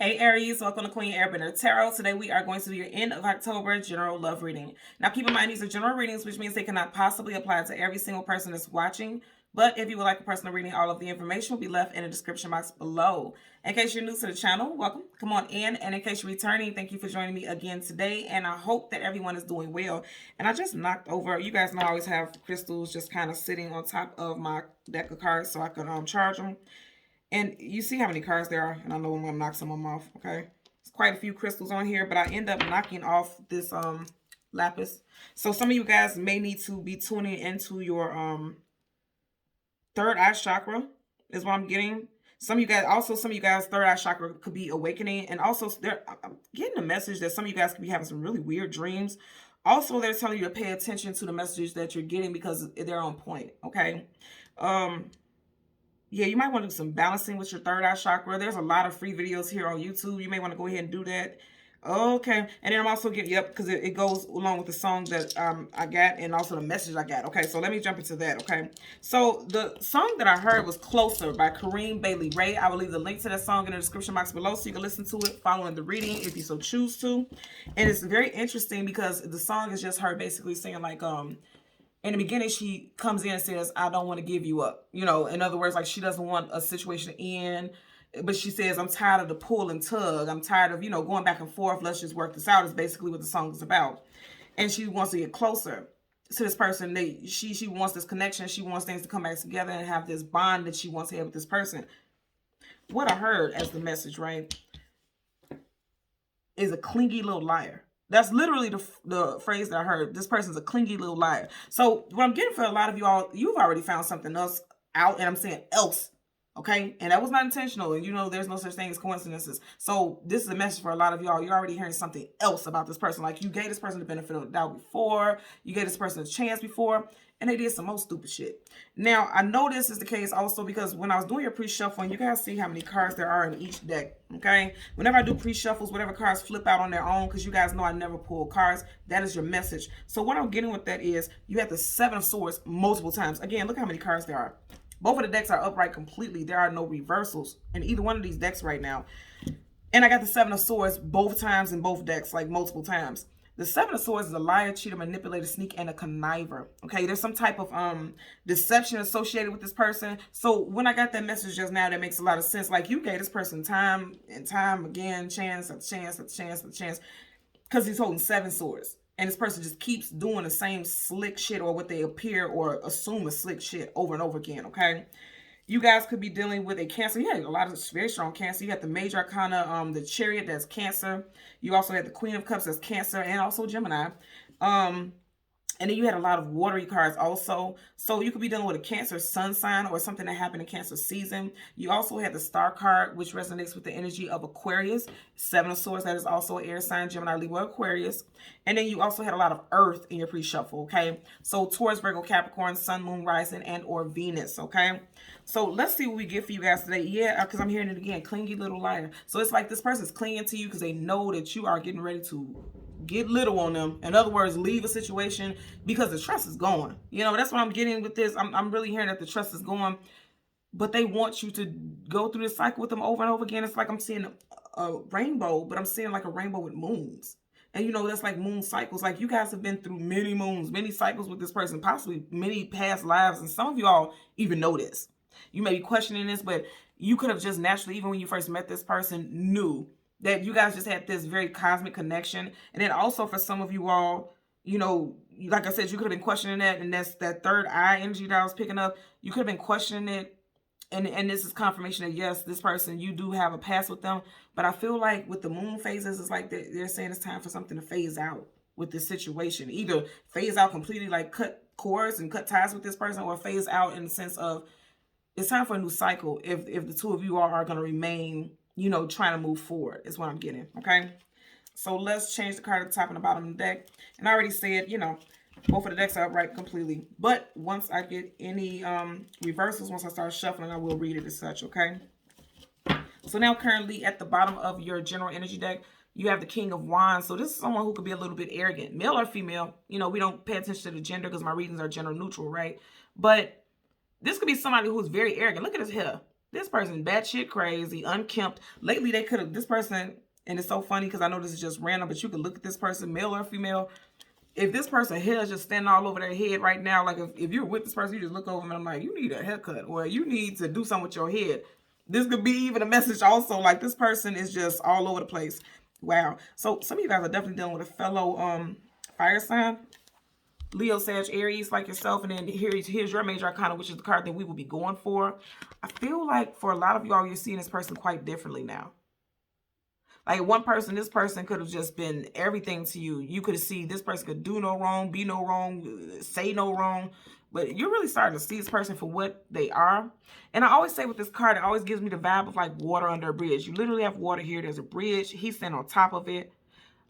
Hey Aries, welcome to Queen Airbender Tarot. Today we are going to do your end of October general love reading. Now keep in mind these are general readings, which means they cannot possibly apply to every single person that's watching. But if you would like a personal reading, all of the information will be left in the description box below. In case you're new to the channel, welcome. Come on in. And in case you're returning, thank you for joining me again today. And I hope that everyone is doing well. And I just knocked over, you guys know I always have crystals just kind of sitting on top of my deck of cards so I can charge them. And you see how many cards there are, and I know I'm gonna knock some of them off, okay? It's quite a few crystals on here, but I end up knocking off this lapis. So some of you guys may need to be tuning into your third eye chakra, is what I'm getting. Some of you guys, third eye chakra could be awakening. And also, I'm getting a message that some of you guys could be having some really weird dreams. Also, they're telling you to pay attention to the messages that you're getting because they're on point, okay? Yeah, you might want to do some balancing with your third eye chakra. There's a lot of free videos here on YouTube. You may want to go ahead and do that. Okay. And then I'm also getting, yep, because it goes along with the song that I got and also the message I got. Okay, so let me jump into that, okay? So the song that I heard was Closer by Kareem Bailey Ray. I will leave the link to that song in the description box below so you can listen to it following the reading if you so choose to. And it's very interesting because the song is just her basically saying like, in the beginning, she comes in and says, I don't want to give you up. You know, in other words, like she doesn't want a situation to end. But she says, I'm tired of the pull and tug. I'm tired of, going back and forth. Let's just work this out is basically what the song is about. And she wants to get closer to this person. She wants this connection. She wants things to come back together and have this bond that she wants to have with this person. What I heard as the message, right, is a clingy little liar. That's literally the phrase that I heard. This person's a clingy little liar. So what I'm getting for a lot of y'all, you've already found something else out, and I'm saying else, okay? And that was not intentional, and there's no such thing as coincidences. So this is a message for a lot of y'all. You're already hearing something else about this person. Like you gave this person the benefit of the doubt before. You gave this person a chance before. And they did some most stupid shit. Now, I know this is the case also because when I was doing your pre-shuffling, you guys see how many cards there are in each deck, okay? Whenever I do pre-shuffles, whatever cards flip out on their own, because you guys know I never pull cards, that is your message. So what I'm getting with that is you have the Seven of Swords multiple times. Again, look how many cards there are. Both of the decks are upright completely. There are no reversals in either one of these decks right now. And I got the Seven of Swords both times in both decks, like multiple times. The Seven of Swords is a liar, cheater, manipulator, sneak, and a conniver. Okay, there's some type of deception associated with this person. So when I got that message just now, that makes a lot of sense. Like you gave this person time and time again, chance after chance after chance after chance, because he's holding Seven Swords. And this person just keeps doing the same slick shit or what they appear or assume is slick shit over and over again, okay? You guys could be dealing with a Cancer. Yeah, a lot of very strong Cancer. You got the Major Arcana, the Chariot, that's Cancer. You also had the Queen of Cups, that's Cancer, and also Gemini. And then you had a lot of watery cards also. So you could be dealing with a Cancer sun sign or something that happened in Cancer season. You also had the Star card, which resonates with the energy of Aquarius. Seven of Swords, that is also an air sign, Gemini, Libra, Aquarius. And then you also had a lot of Earth in your pre-shuffle, okay? So Taurus, Virgo, Capricorn, Sun, Moon, Rising, and or Venus, okay? So let's see what we get for you guys today. Yeah, because I'm hearing it again, clingy little liar. So it's like this person's clinging to you because they know that you are getting ready to get little on them. In other words, leave a situation because the trust is gone. That's what I'm getting with this. I'm really hearing that the trust is gone, but they want you to go through this cycle with them over and over again. It's like I'm seeing a rainbow, but I'm seeing like a rainbow with moons. And that's like moon cycles. Like you guys have been through many moons, many cycles with this person, possibly many past lives. And some of y'all even know this. You may be questioning this, but you could have just naturally, even when you first met this person, knew that you guys just had this very cosmic connection. And then also for some of you all, like I said, you could have been questioning that. And that's that third eye energy that I was picking up. You could have been questioning it. And this is confirmation that, yes, this person, you do have a past with them. But I feel like with the moon phases, it's like they're saying it's time for something to phase out with this situation. Either phase out completely, like cut cords and cut ties with this person, or phase out in the sense of it's time for a new cycle if the two of you are going to remain, trying to move forward is what I'm getting, okay? So let's change the card at the top and the bottom of the deck. And I already said, both of the decks are upright completely. But once I get any reversals, once I start shuffling, I will read it as such, okay? So now currently at the bottom of your general energy deck, you have the King of Wands. So this is someone who could be a little bit arrogant, male or female. We don't pay attention to the gender because my readings are gender neutral, right? But this could be somebody who's very arrogant. Look at his hair. This person batshit crazy, unkempt. Lately, they could have, this person, and it's so funny because I know this is just random, but you could look at this person, male or female. If this person hair is just standing all over their head right now, like if you're with this person, you just look over them and I'm like, you need a haircut or you need to do something with your head. This could be even a message also, like this person is just all over the place. Wow. So some of you guys are definitely dealing with a fellow fire sign. Leo, Sag, Aries, like yourself, and then here's your major arcana, which is the card that we will be going for. I feel like for a lot of y'all, you're seeing this person quite differently now. Like one person, this person could have just been everything to you. You could have seen this person could do no wrong, be no wrong, say no wrong. But you're really starting to see this person for what they are. And I always say with this card, it always gives me the vibe of like water under a bridge. You literally have water here. There's a bridge. He's standing on top of it.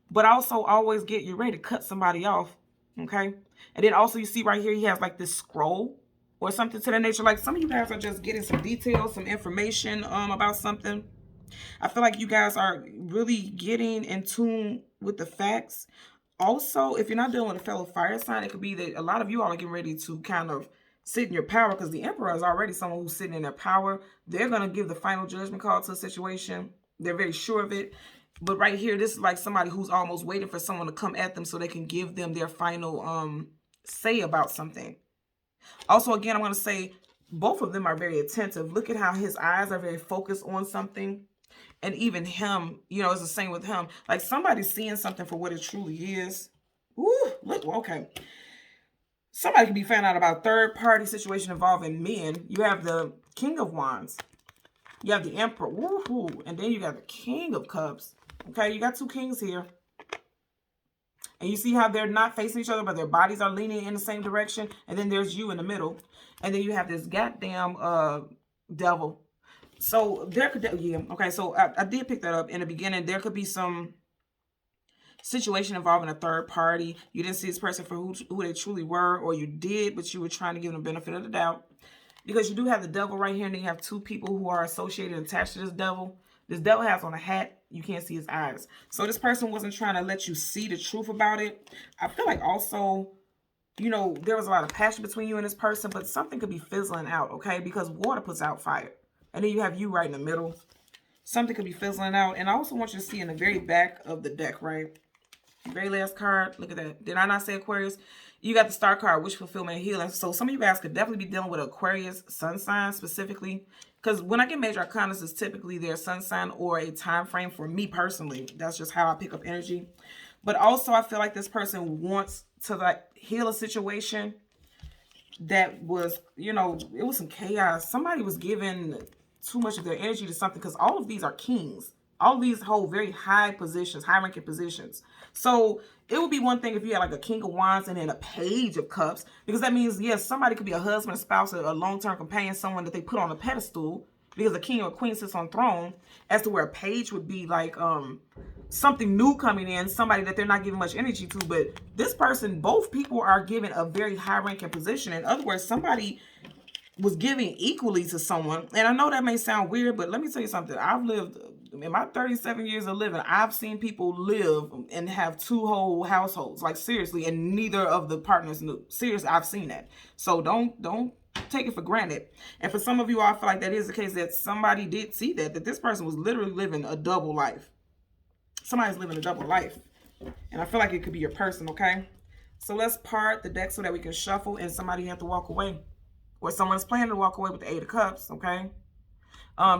But also always get you ready to cut somebody off. Okay? And then also you see right here, he has like this scroll or something to that nature. Like some of you guys are just getting some details, some information about something. I feel like you guys are really getting in tune with the facts. Also, if you're not dealing with a fellow fire sign, it could be that a lot of you all are getting ready to kind of sit in your power because the Emperor is already someone who's sitting in their power. They're going to give the final judgment call to a situation. They're very sure of it. But right here, this is like somebody who's almost waiting for someone to come at them so they can give them their final say about something. Also, again, I'm going to say both of them are very attentive. Look at how his eyes are very focused on something. And even him, you know, it's the same with him. Like somebody's seeing something for what it truly is. Ooh, look, okay. Somebody could be finding out about a third-party situation involving men. You have the King of Wands. You have the Emperor. Woohoo. And then you got the King of Cups. Okay, you got two kings here. And you see how they're not facing each other, but their bodies are leaning in the same direction. And then there's you in the middle. And then you have this goddamn devil. So there could, yeah, okay, so I did pick that up in the beginning. There could be some situation involving a third party. You didn't see this person for who they truly were, or you did, but you were trying to give them the benefit of the doubt. Because you do have the devil right here, and then you have two people who are associated and attached to this devil. This devil has on a hat. You can't see his eyes. So this person wasn't trying to let you see the truth about it. I feel like also, you know, there was a lot of passion between you and this person, but something could be fizzling out, okay? Because water puts out fire. And then you have you right in the middle. Something could be fizzling out. And I also want you to see in the very back of the deck, right? Very last card. Look at that. Did I not say Aquarius? You got the star card, wish fulfillment and healing. So some of you guys could definitely be dealing with Aquarius sun sign specifically. Because when I get major arcana, it's typically their sun sign or a time frame for me personally. That's just how I pick up energy. But also I feel like this person wants to like heal a situation that was, you know, it was some chaos. Somebody was giving too much of their energy to something because all of these are kings. All of these hold very high positions, high-ranking positions. So it would be one thing if you had like a King of Wands and then a Page of Cups, because that means, yes, somebody could be a husband, a spouse, a long-term companion, someone that they put on a pedestal, because a king or a queen sits on throne, as to where a page would be like something new coming in, somebody that they're not giving much energy to. But this person, both people are given a very high-ranking position. In other words, somebody was giving equally to someone. And I know that may sound weird, but let me tell you something. I've lived, in my 37 years of living, I've seen people live and have two whole households. Like seriously, and neither of the partners knew. Seriously, I've seen that. So don't take it for granted. And for some of you, I feel like that is the case, that somebody did see that this person was literally living a double life. Somebody's living a double life. And I feel like it could be your person, okay? So let's part the deck so that we can shuffle and somebody have to walk away. Or someone's planning to walk away with the Eight of Cups, okay?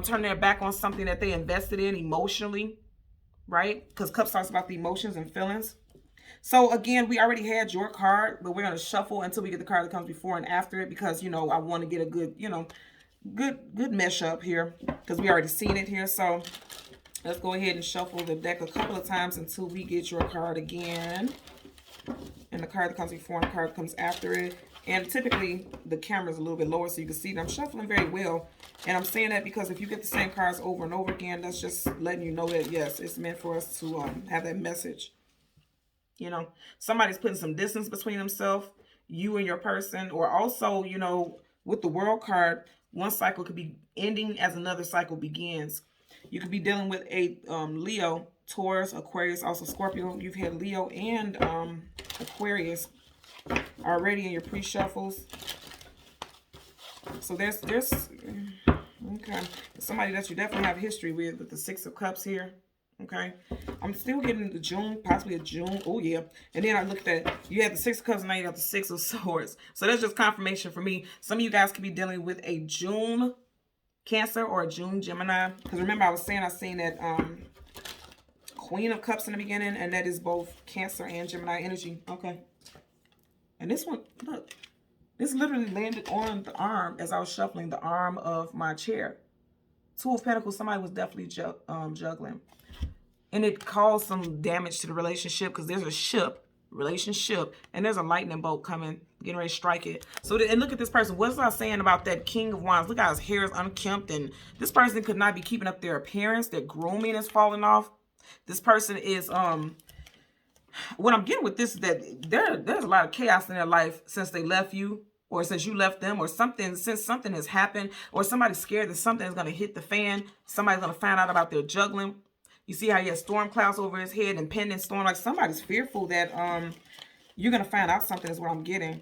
Turn their back on something that they invested in emotionally, right? Because Cups talks about the emotions and feelings. So again, we already had your card, but we're going to shuffle until we get the card that comes before and after it, because, you know, I want to get a good, you know, good mesh up here, because we already seen it here. So let's go ahead and shuffle the deck a couple of times until we get your card again. And the card that comes before and the card that comes after it. And typically the camera is a little bit lower so you can see that I'm shuffling very well. And I'm saying that because if you get the same cards over and over again, that's just letting you know that, yes, it's meant for us to have that message. You know, somebody's putting some distance between themselves, you and your person. Or also, you know, with the World card, one cycle could be ending as another cycle begins. You could be dealing with a Leo, Taurus, Aquarius, also Scorpio. You've had Leo and Aquarius already in your pre-shuffles. So there's Okay. Somebody that you definitely have history with the Six of Cups here. Okay. I'm still getting the June, possibly a June. Oh, yeah. And then I looked at, you had the Six of Cups and now you got the Six of Swords. So that's just confirmation for me. Some of you guys could be dealing with a June Cancer or a June Gemini. Because remember, I was saying I seen that Queen of Cups in the beginning, and that is both Cancer and Gemini energy. Okay. And this one, look, this literally landed on the arm as I was shuffling the arm of my chair. Two of Pentacles, somebody was definitely juggling. And it caused some damage to the relationship because there's a relationship, and there's a lightning bolt coming, getting ready to strike it. So, and look at this person. What's I saying about that King of Wands? Look how his hair is unkempt, and this person could not be keeping up their appearance. Their grooming is falling off. This person is, what I'm getting with this is that there's a lot of chaos in their life since they left you, or since you left them, or something, since something has happened, or somebody's scared that something is going to hit the fan. Somebody's going to find out about their juggling. You see how he has storm clouds over his head, impending storm. Like somebody's fearful that you're going to find out something is what I'm getting.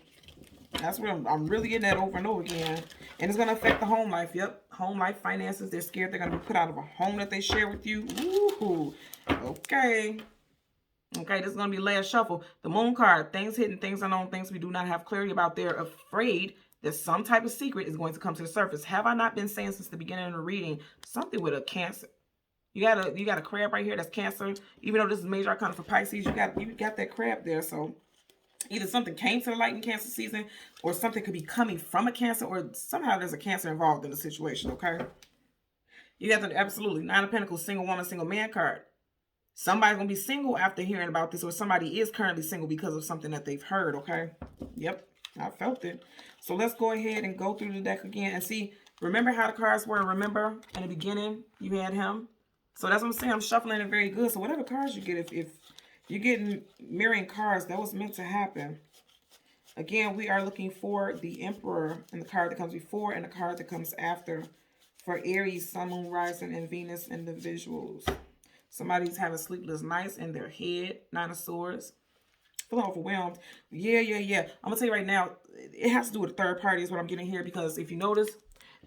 That's what I'm really getting that over and over again. And it's going to affect the home life. Yep. Home life, finances. They're scared they're going to be put out of a home that they share with you. Ooh. Okay. Okay, this is going to be last shuffle. The Moon card. Things hidden, things unknown, things we do not have clarity about. They're afraid that some type of secret is going to come to the surface. Have I not been saying since the beginning of the reading something with a Cancer? You got a crab right here that's Cancer. Even though this is major arcana for Pisces, you got that crab there. So either something came to the light in Cancer season, or something could be coming from a Cancer, or somehow there's a Cancer involved in the situation. Okay. You got the absolutely Nine of Pentacles, single woman, single man card. Somebody's gonna be single after hearing about this, or somebody is currently single because of something that they've heard. Okay. Yep, I felt it. So let's go ahead and go through the deck again and see. Remember how the cards were. Remember in the beginning you had him. So that's what I'm saying. I'm shuffling it very good. So whatever cards you get, if you're getting mirroring cards, that was meant to happen. Again, we are looking for the Emperor and the card that comes before and the card that comes after for Aries, Sun, Moon, Rising, and Venus individuals. Somebody's having sleepless nights in their head. Nine of Swords. Feeling overwhelmed. Yeah. I'm going to tell you right now, it has to do with a third party is what I'm getting here, because if you notice,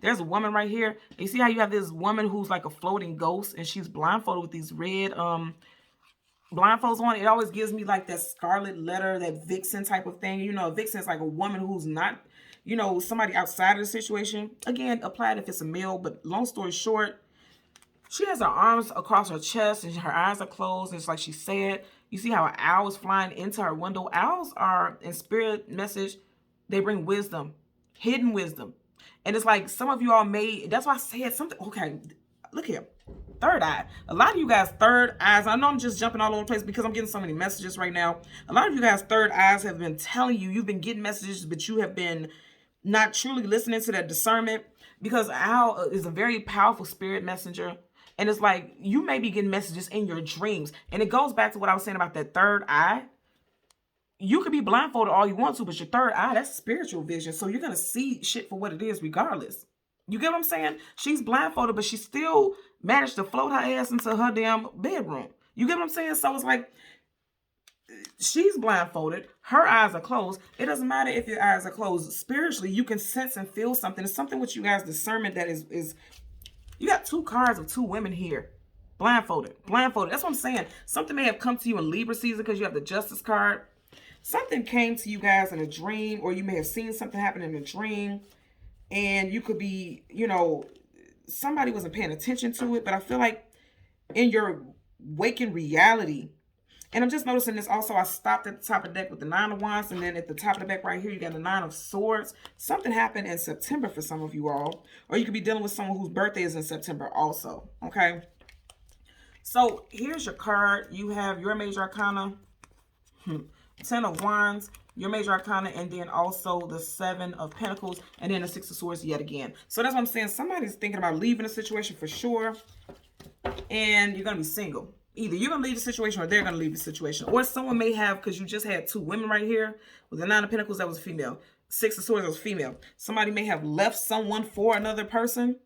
there's a woman right here. You see how you have this woman who's like a floating ghost, and she's blindfolded with these red blindfolds on. It always gives me like that Scarlet Letter, that vixen type of thing. You know, a vixen is like a woman who's not, you know, somebody outside of the situation. Again, applied if it's a male, but long story short, she has her arms across her chest and her eyes are closed. And it's like she said, you see how an owl is flying into her window. Owls are, in spirit message, they bring wisdom, hidden wisdom. And it's like some of you all may, that's why I said something. Okay, look here. Third eye. A lot of you guys, third eyes. I know I'm just jumping all over the place because I'm getting so many messages right now. A lot of you guys, third eyes have been telling you, you've been getting messages, but you have been not truly listening to that discernment, because owl is a very powerful spirit messenger. And it's like you may be getting messages in your dreams. And it goes back to what I was saying about that third eye. You could be blindfolded all you want to, but your third eye, that's spiritual vision. So you're going to see shit for what it is regardless. You get what I'm saying? She's blindfolded, but she still managed to float her ass into her damn bedroom. You get what I'm saying? So it's like she's blindfolded. Her eyes are closed. It doesn't matter if your eyes are closed. Spiritually, you can sense and feel something. It's something with you guys' discernment that is you got two cards of two women here. Blindfolded. That's what I'm saying. Something may have come to you in Libra season because you have the Justice card. Something came to you guys in a dream, or you may have seen something happen in a dream, and you could be, you know, somebody wasn't paying attention to it, but I feel like in your waking reality, and I'm just noticing this also, I stopped at the top of the deck with the Nine of Wands, and then at the top of the deck right here, you got the Nine of Swords. Something happened in September for some of you all, or you could be dealing with someone whose birthday is in September also, okay? So here's your card. You have your major arcana, 10 of Wands, your major arcana, and then also the 7 of Pentacles, and then the 6 of Swords yet again. So that's what I'm saying. Somebody's thinking about leaving a situation for sure, and you're going to be single. Either you're going to leave the situation or they're going to leave the situation. Or someone may have, because you just had two women right here, with the 9 of Pentacles, that was a female. 6 of Swords, that was female. Somebody may have left someone for another person,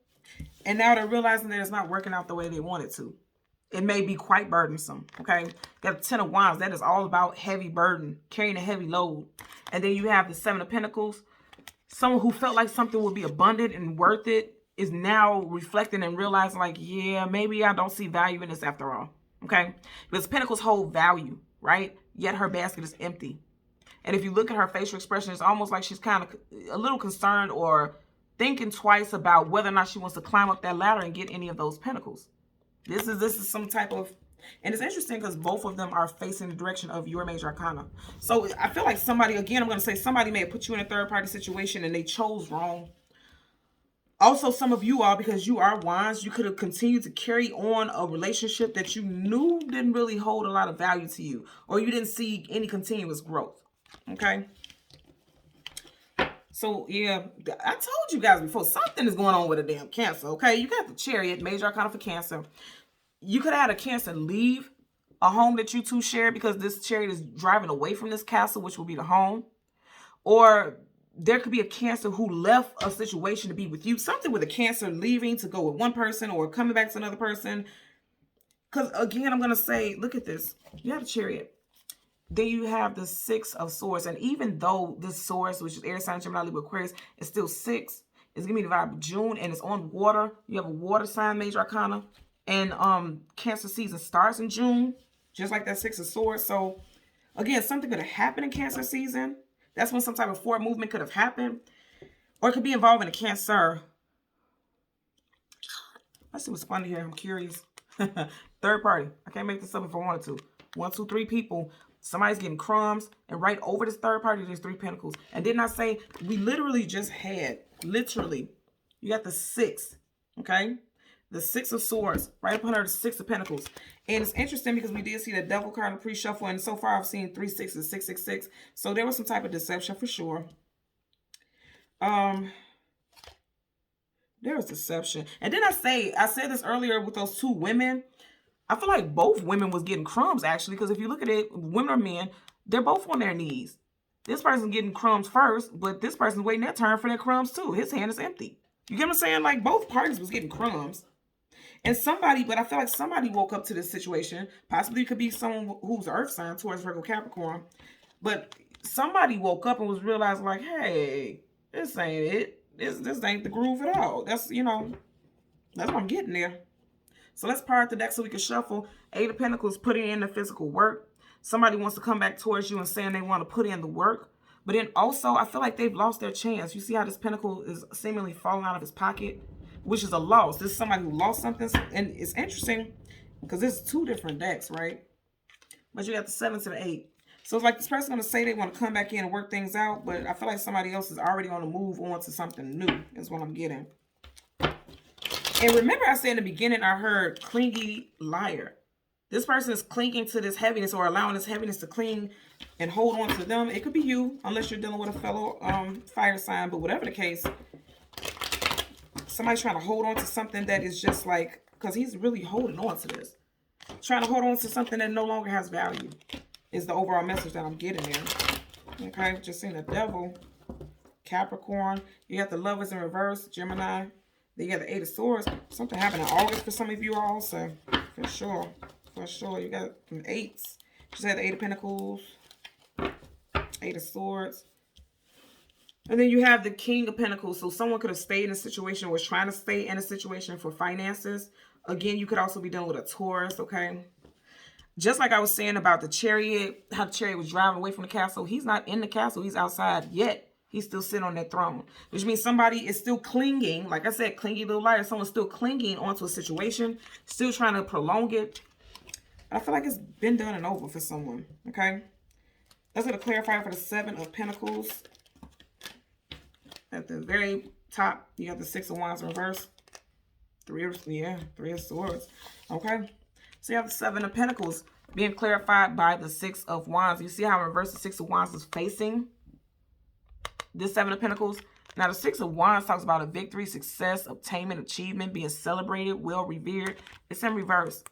and now they're realizing that it's not working out the way they want it to. It may be quite burdensome, okay? Got the 10 of Wands. That is all about heavy burden, carrying a heavy load. And then you have the 7 of Pentacles. Someone who felt like something would be abundant and worth it, is now reflecting and realizing like, yeah, maybe I don't see value in this after all. Okay. Because Pentacles hold value, right? Yet her basket is empty. And if you look at her facial expression, it's almost like she's kind of a little concerned or thinking twice about whether or not she wants to climb up that ladder and get any of those pentacles. This is some type of, and it's interesting because both of them are facing the direction of your major arcana. So I feel like somebody, again, I'm going to say somebody may have put you in a third party situation and they chose wrong. Also, some of you all, because you are wands, you could have continued to carry on a relationship that you knew didn't really hold a lot of value to you, or you didn't see any continuous growth. Okay. So, yeah, I told you guys before, something is going on with a damn Cancer, okay? You got the Chariot, major arcana for Cancer. You could have had a Cancer leave a home that you two share because this Chariot is driving away from this castle, which will be the home. Or there could be a Cancer who left a situation to be with you. Something with a Cancer leaving to go with one person or coming back to another person. Because, again, I'm going to say, look at this. You have the Chariot. Then you have the Six of Swords. And even though this Swords, which is Aries, Sign, Gemini, Libra, Aquarius, is still 6, it's going to be the vibe of June, and it's on water. You have a water sign, major arcana. And Cancer season starts in June, just like that Six of Swords. So, again, something could have happened in Cancer season. That's when some type of forward movement could have happened. Or it could be involving a Cancer. Let's see what's funny here. I'm curious. Third party. I can't make this up if I wanted to. 1, 2, 3 people. Somebody's getting crumbs. And right over this third party, there's 3 pentacles. And didn't I say, we literally just had, literally, you got the 6. Okay? The 6 of Swords. Right up under the 6 of Pentacles. And it's interesting because we did see the Devil card in the pre-shuffle. And so far I've seen 3 6s, 6 6 6. So there was some type of deception for sure. There was deception. And then I said this earlier with those 2 women. I feel like both women was getting crumbs, actually, because if you look at it, women or men, they're both on their knees. This person's getting crumbs first, but this person's waiting their turn for their crumbs, too. His hand is empty. You get what I'm saying? Like, both parties was getting crumbs. And somebody, but I feel like somebody woke up to this situation. Possibly it could be someone who's earth sign towards Virgo, Capricorn. But somebody woke up and was realizing, like, hey, this ain't it. This ain't the groove at all. That's, you know, that's what I'm getting there. So let's part the deck so we can shuffle. 8 of Pentacles, putting in the physical work. Somebody wants to come back towards you and saying they want to put in the work. But then also, I feel like they've lost their chance. You see how this Pentacle is seemingly falling out of his pocket, which is a loss. This is somebody who lost something. And it's interesting because this is 2 different decks, right? But you got the 7 to the 8. So it's like this person's going to say they want to come back in and work things out. But I feel like somebody else is already on the move on to something new is what I'm getting. And remember I said in the beginning, I heard clingy liar. This person is clinging to this heaviness or allowing this heaviness to cling and hold on to them. It could be you, unless you're dealing with a fellow fire sign. But whatever the case, somebody's trying to hold on to something that is just like, because he's really holding on to this. Trying to hold on to something that no longer has value is the overall message that I'm getting there. Okay, just seeing the Devil, Capricorn. You got the Lovers in reverse, Gemini. Then you got the 8 of Swords. Something happened in August for some of you also. For sure. For sure. You got some 8s. Just had the 8 of Pentacles. 8 of Swords. And then you have the King of Pentacles. So someone could have stayed in a situation or was trying to stay in a situation for finances. Again, you could also be dealing with a Taurus, okay? Just like I was saying about the Chariot, how the Chariot was driving away from the castle. He's not in the castle. He's outside yet. He's still sitting on that throne, which means somebody is still clinging. Like I said, clingy little liar. Someone's still clinging onto a situation, still trying to prolong it. I feel like it's been done and over for someone, okay? Let's get a clarifier for the 7 of Pentacles. At the very top, you have the 6 of Wands in reverse. 3 of Swords, okay? So you have the 7 of Pentacles being clarified by the 6 of Wands. You see how in reverse the 6 of Wands is facing this 7 of Pentacles. Now, the 6 of Wands talks about a victory, success, obtainment, achievement, being celebrated, well revered. It's in reverse.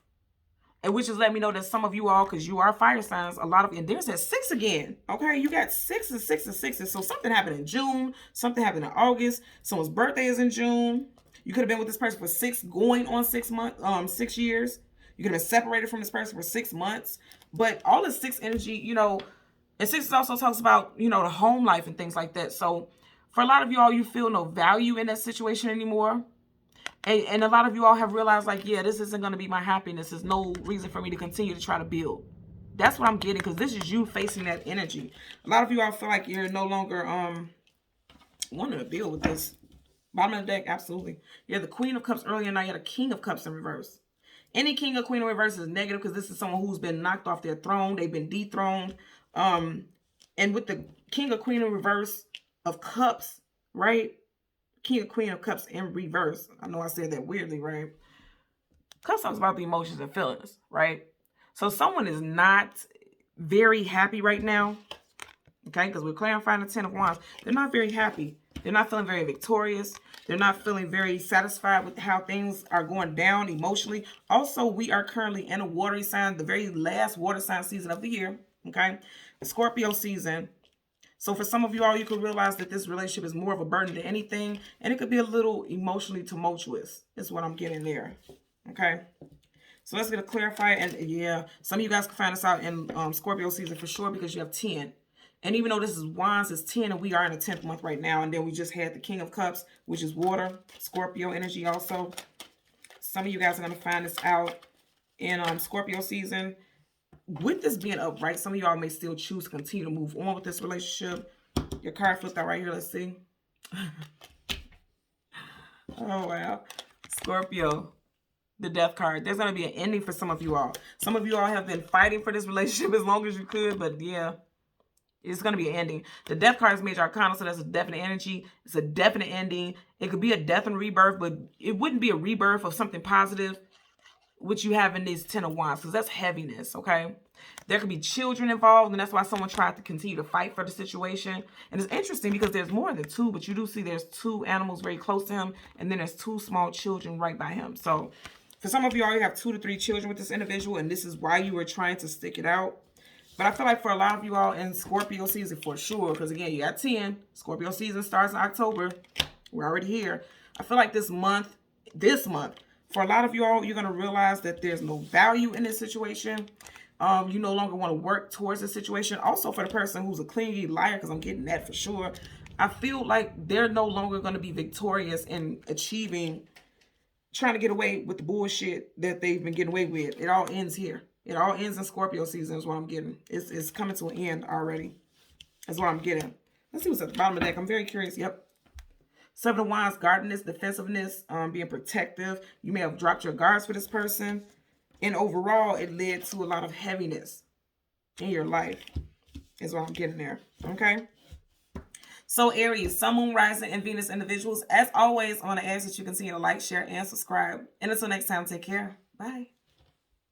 And which is letting me know that some of you all, because you are fire signs, a lot of, and there's that 6 again. Okay, you got 6 and 6 and 6. So something happened in June. Something happened in August. Someone's birthday is in June. You could have been with this person for 6 going on 6 months, 6 years. You could have been separated from this person for 6 months. But all this 6 energy, you know, and 6 also talks about, you know, the home life and things like that. So for a lot of y'all, you feel no value in that situation anymore. And a lot of you all have realized, like, yeah, this isn't going to be my happiness. There's no reason for me to continue to try to build. That's what I'm getting, because this is you facing that energy. A lot of you all feel like you're no longer wanting to deal with this. Bottom of the deck, absolutely. You have the Queen of Cups earlier, now you have the King of Cups in reverse. Any King or Queen in reverse is negative, because this is someone who's been knocked off their throne. They've been dethroned. And with the King or Queen in reverse of Cups, right? King or Queen of Cups in reverse. I know I said that weirdly, right? Cups talks about the emotions and feelings, right? So someone is not very happy right now, okay? Because we're clarifying the Ten of Wands. They're not very happy. They're not feeling very victorious. They're not feeling very satisfied with how things are going down emotionally. Also, we are currently in a watery sign, the very last water sign season of the year, okay? The Scorpio season. So for some of you all, you could realize that this relationship is more of a burden than anything, and it could be a little emotionally tumultuous, is what I'm getting there, okay? So let's get a clarifier. And yeah, some of you guys can find this out in Scorpio season for sure, because you have 10. And even though this is Wands, it's 10, and we are in the 10th month right now. And then we just had the King of Cups, which is water, Scorpio energy also. Some of you guys are going to find this out in Scorpio season. With this being upright, some of y'all may still choose to continue to move on with this relationship. Your card flipped out right here. Let's see. Oh, wow. Scorpio, the Death card. There's going to be an ending for some of you all. Some of you all have been fighting for this relationship as long as you could, but yeah. It's going to be an ending. The Death card is Major Arcana, so that's a definite energy. It's a definite ending. It could be a death and rebirth, but it wouldn't be a rebirth of something positive, which you have in these 10 of Wands, because that's heaviness, okay? There could be children involved, and that's why someone tried to continue to fight for the situation. And it's interesting because there's more than two, but you do see there's 2 animals very close to him, and then there's 2 small children right by him. So for some of you all, you have 2 to 3 children with this individual, and this is why you were trying to stick it out. But I feel like for a lot of you all in Scorpio season, for sure, because again, you got 10. Scorpio season starts in October. We're already here. I feel like this month, for a lot of you all, you're going to realize that there's no value in this situation. You no longer want to work towards the situation. Also for the person who's a clingy liar, because I'm getting that for sure. I feel like they're no longer going to be victorious in trying to get away with the bullshit that they've been getting away with. It all ends here. It all ends in Scorpio season is what I'm getting. It's coming to an end already. That's what I'm getting. Let's see what's at the bottom of the deck. I'm very curious. Yep. 7 of Wands, guardedness, defensiveness, being protective. You may have dropped your guards for this person. And overall, it led to a lot of heaviness in your life is what I'm getting there. Okay? So Aries, Sun, Moon, Rising, and Venus individuals, as always, I want to ask that you continue to like, share, and subscribe. And until next time, take care. Bye.